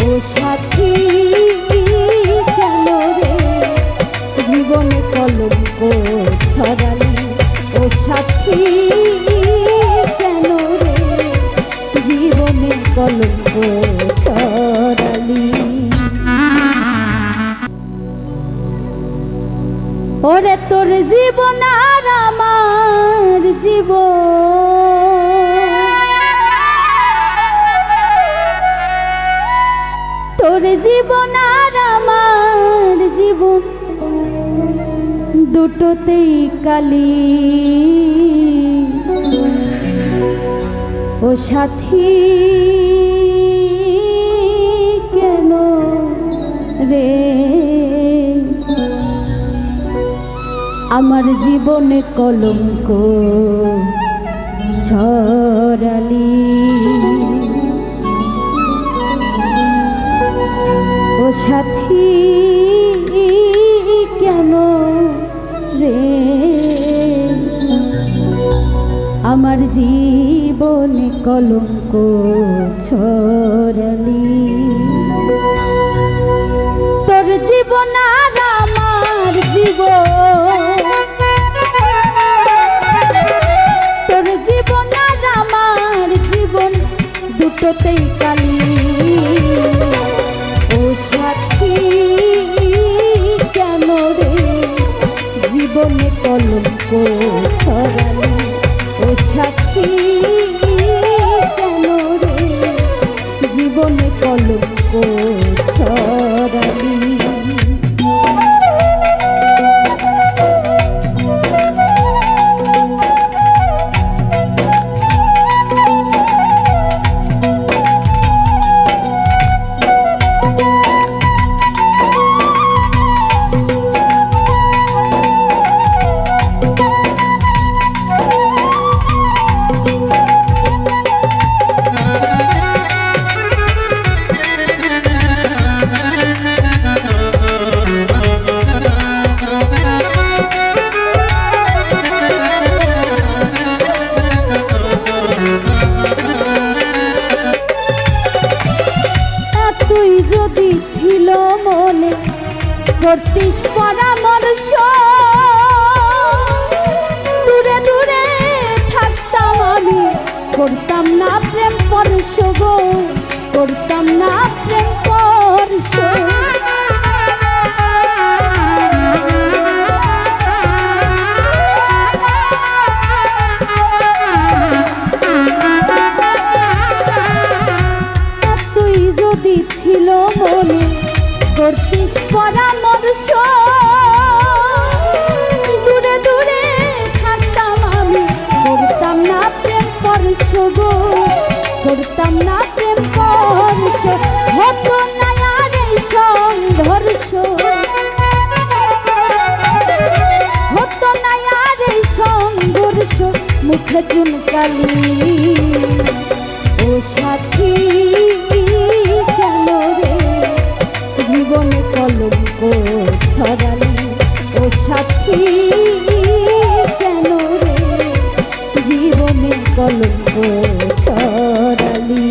ও সাথী কেন রে জীবনে কলঙ্ক ছড়ালি, ও সাথী কেন রে জীবনে কলঙ্ক ছড়ালি। ওরে তোর জীবন আর আমার জীবন, তোর জীবন আর আমার জীবন দুটোতেই কালি, ও সাথী কেন রে আমার জীবনে কলঙ্ক ছড়ালি, ও সাথী কেন রে আমার জীবনে কলঙ্ক ছড়ালি। তোর জীবন আর আমার জীবন, তোর জীবন আর আমার জীবন দুটোতেই কালি, ও সাথী কেন রে জীবনে কলঙ্ক ছড়ালি, ও সাথী কেন রে জীবনে কলঙ্ক ছড়ালি। যদি ছিল মনে করতিস পরামর্শ, দূরে দূরে থাকতাম আমি, করতাম না প্রেম পরশ গো, করতাম না প্রেম পরশ। ছিল মনে করতিস পরামর্শ, দূরে দূরে থাকতাম আমি, করতাম না প্রেম পরশ গো, করতাম না প্রেম পরশ। হতো না আর এই সংঘর্ষ, হতো না আর এই সংঘর্ষ, মুখে চুনকালি, ও সাথী কেন রে জীবনে কলঙ্ক ছড়ালি, ও সাথী কেন রে জীবনে কলঙ্ক ছড়ালি।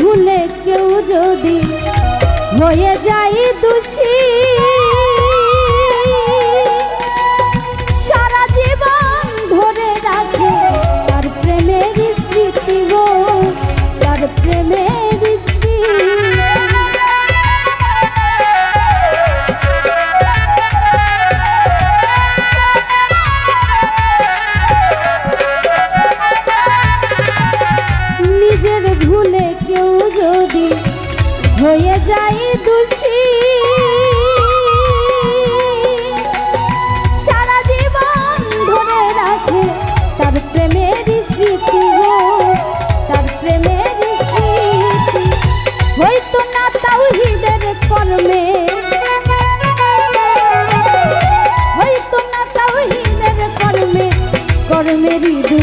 ভুলে কেউ যদি হয়ে যায় দোষী, সারা জীবন ধরে রাখে তার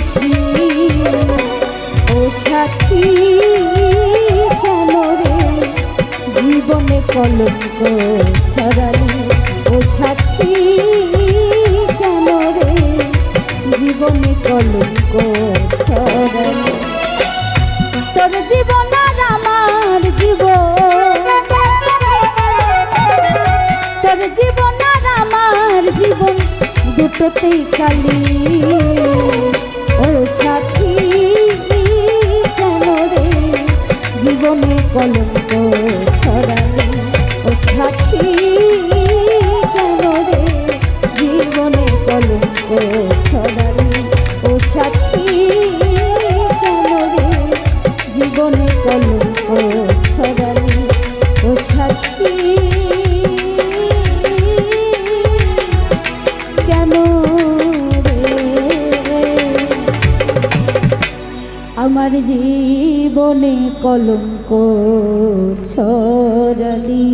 খুশি ও সাথী কেন রে জীবনে কলঙ্ক ছড়ালি ও সাথী কেন রে জীবনে কলঙ্ক ছড়ালি তোর জীবন আর আমার জীবন তোর জীবন আর আমার জীবন দুটোতেই কালি ও সাথী কেন রে জীবনে কলঙ্ক ছড়ালি ও সাথী কেন রে জীবনে কলঙ্ক ছড়ালি ও সাথী কেন রে জীবনে কলঙ্ক ছড়ালি ও সাথী কেন রে আমার জীবনে কলঙ্ক ছড়ালি।